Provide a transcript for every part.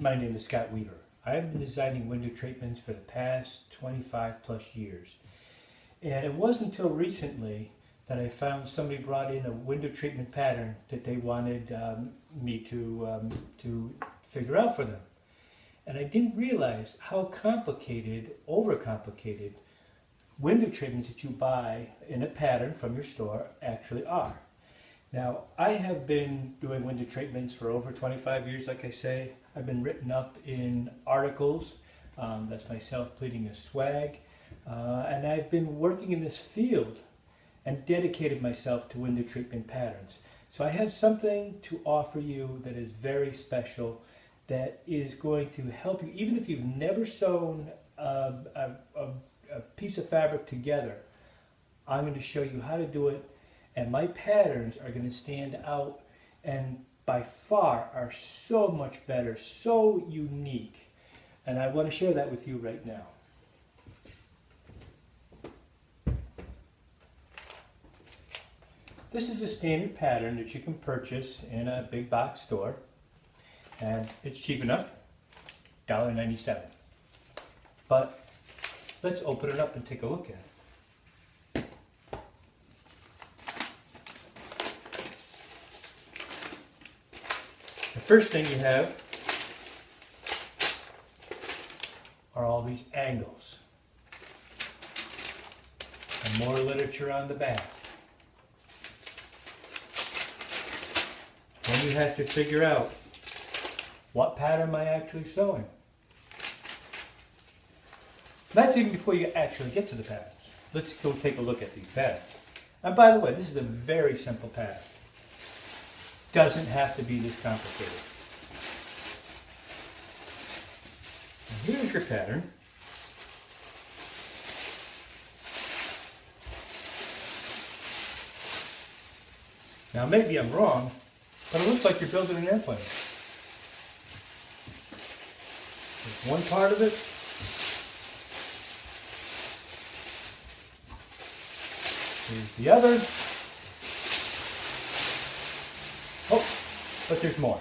My name is Scott Weaver. I have been designing window treatments for the past 25 plus years. And it wasn't until recently that I found somebody brought in a window treatment pattern that they wanted me to figure out for them. And I didn't realize how complicated, overcomplicated, window treatments that you buy in a pattern from your store actually are. Now, I have been doing window treatments for over 25 years, like I say. I've been written up in articles. That's myself pleating a swag. And I've been working in this field and dedicated myself to window treatment patterns. So I have something to offer you that is very special, that is going to help you, even if you've never sewn a piece of fabric together. I'm going to show you how to do it, and my patterns are going to stand out and by far are so much better, so unique. And I want to share that with you right now. This is a standard pattern that you can purchase in a big box store, and it's cheap enough, $1.97. But let's open it up and take a look at it. The first thing you have are all these angles, and more literature on the back. Then you have to figure out, what pattern am I actually sewing? That's even before you actually get to the patterns. Let's go take a look at these patterns. And by the way, this is a very simple pattern. Doesn't have to be this complicated. And here's your pattern. Now maybe I'm wrong, but it looks like you're building an airplane. There's one part of it. Here's the other. Oh, but there's more.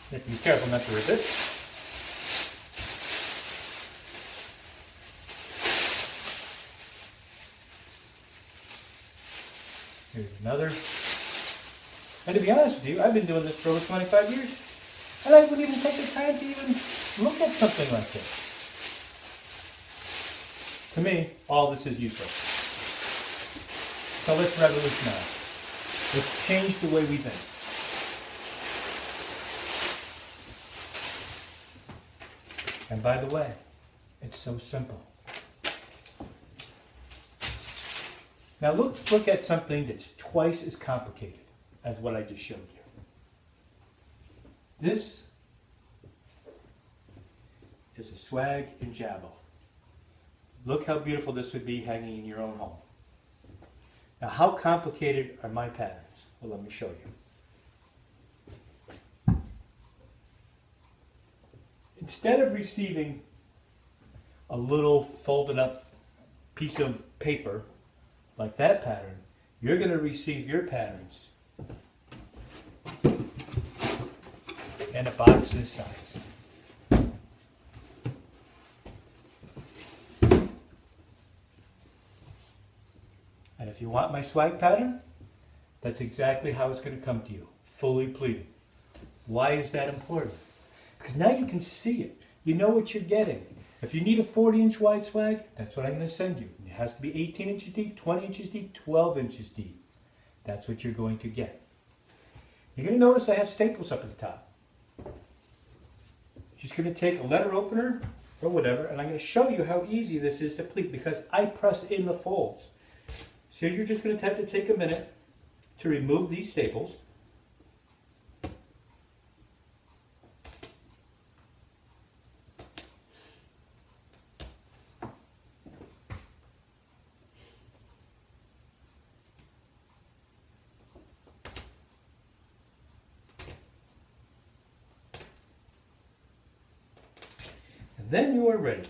You have to be careful not to rip it. Here's another. And to be honest with you, I've been doing this for over 25 years. And I wouldn't even take the time to even look at something like this. To me, all this is useless. So let's revolutionize. Let's change the way we think. And by the way, it's so simple. Now let's look at something that's twice as complicated as what I just showed you. This is a swag in Jabot. Look how beautiful this would be hanging in your own home. Now, how complicated are my patterns? Well, let me show you. Instead of receiving a little folded up piece of paper like that pattern, you're going to receive your patterns in a box this size. And if you want my swag pattern, that's exactly how it's going to come to you, fully pleated. Why is that important? Because now you can see it. You know what you're getting. If you need a 40-inch wide swag, that's what I'm going to send you. It has to be 18 inches deep, 20 inches deep, 12 inches deep. That's what you're going to get. You're going to notice I have staples up at the top. Just going to take a letter opener or whatever, and I'm going to show you how easy this is to pleat because I press in the folds. So you're just going to have to take a minute to remove these staples. Then you are ready.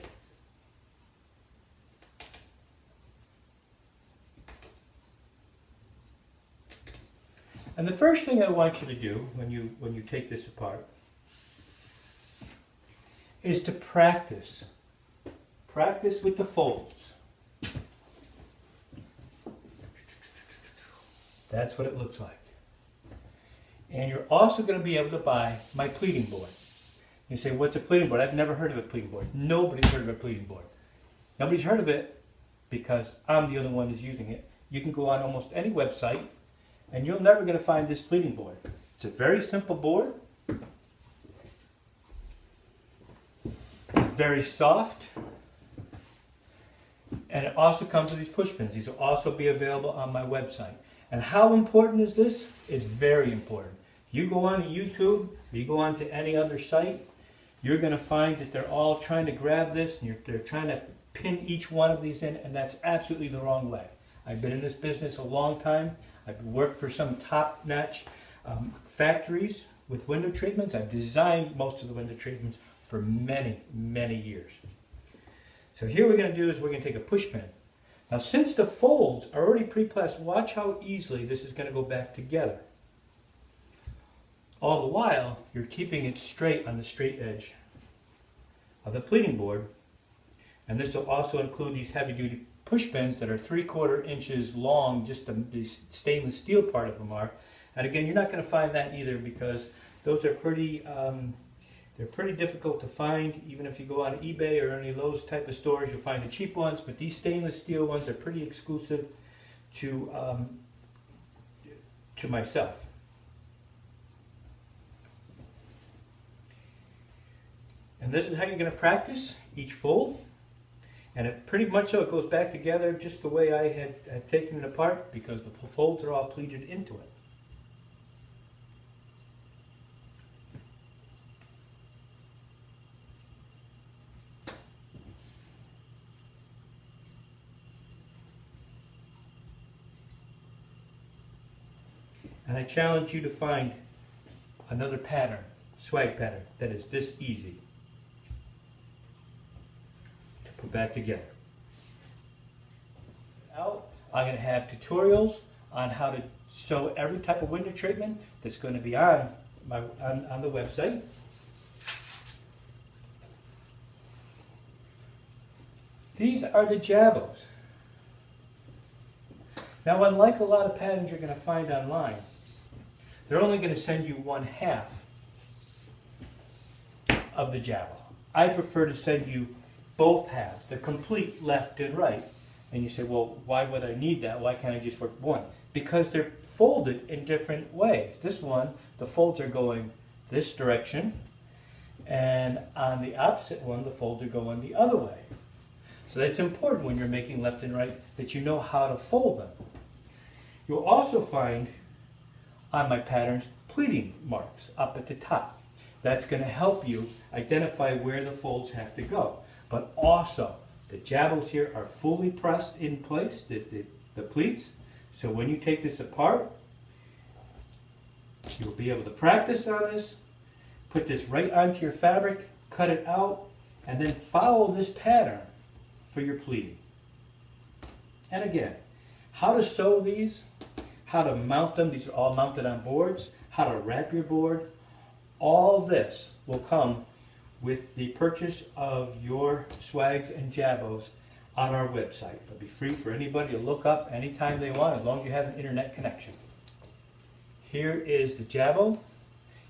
And the first thing I want you to do when you take this apart is to practice. Practice with the folds. That's what it looks like. And you're also going to be able to buy my pleating board. You say, what's a pleating board? I've never heard of a pleating board. Nobody's heard of a pleating board. Nobody's heard of it because I'm the only one who's using it. You can go on almost any website and you're never going to find this pleating board. It's a very simple board. It's very soft. And it also comes with these push pins. These will also be available on my website. And how important is this? It's very important. You go on to YouTube, or you go on to any other site, you're going to find that they're all trying to grab this, and they're trying to pin each one of these in, and that's absolutely the wrong way. I've been in this business a long time. I've worked for some top-notch factories with window treatments. I've designed most of the window treatments for many, many years. So here we're going to do is we're going to take a push pin. Now since the folds are already pre-pressed, watch how easily this is going to go back together. All the while, you're keeping it straight on the straight edge of the pleating board. And this will also include these heavy-duty push pins that are 3/4 inches long, just the stainless steel part of them are. And again, you're not going to find that either because those are pretty difficult to find. Even if you go on eBay or any of those type of stores, you'll find the cheap ones. But these stainless steel ones are pretty exclusive to myself. And this is how you're going to practice each fold. And it pretty much so it goes back together just the way I had taken it apart because the folds are all pleated into it. And I challenge you to find another pattern, swag pattern, that is this easy to put back together. Now, I'm going to have tutorials on how to sew every type of window treatment that's going to be on the website. These are the Jabots. Now, unlike a lot of patterns you're going to find online, they're only going to send you 1/2 of the Jabot. I prefer to send you both halves, the complete left and right. And you say, well, why would I need that? Why can't I just work one? Because they're folded in different ways. This one, the folds are going this direction, and on the opposite one, the folds are going the other way. So that's important when you're making left and right, that you know how to fold them. You'll also find on my patterns pleating marks up at the top. That's going to help you identify where the folds have to go. But also, the Jabots here are fully pressed in place, the pleats. So when you take this apart, you'll be able to practice on this, put this right onto your fabric, cut it out, and then follow this pattern for your pleating. And again, how to sew these, how to mount them, these are all mounted on boards, how to wrap your board, all this will come with the purchase of your swags and Jabots on our website. It'll be free for anybody to look up anytime they want, as long as you have an internet connection. Here is the Jabot.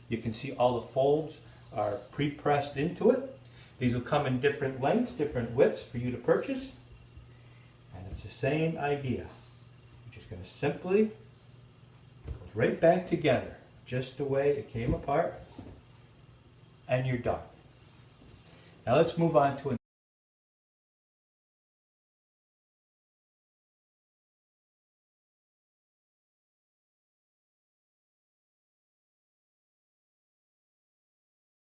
You can see all the folds are pre-pressed into it. These will come in different lengths, different widths for you to purchase. And it's the same idea. You're just going to simply go right back together, just the way it came apart, and you're done. Now let's move on to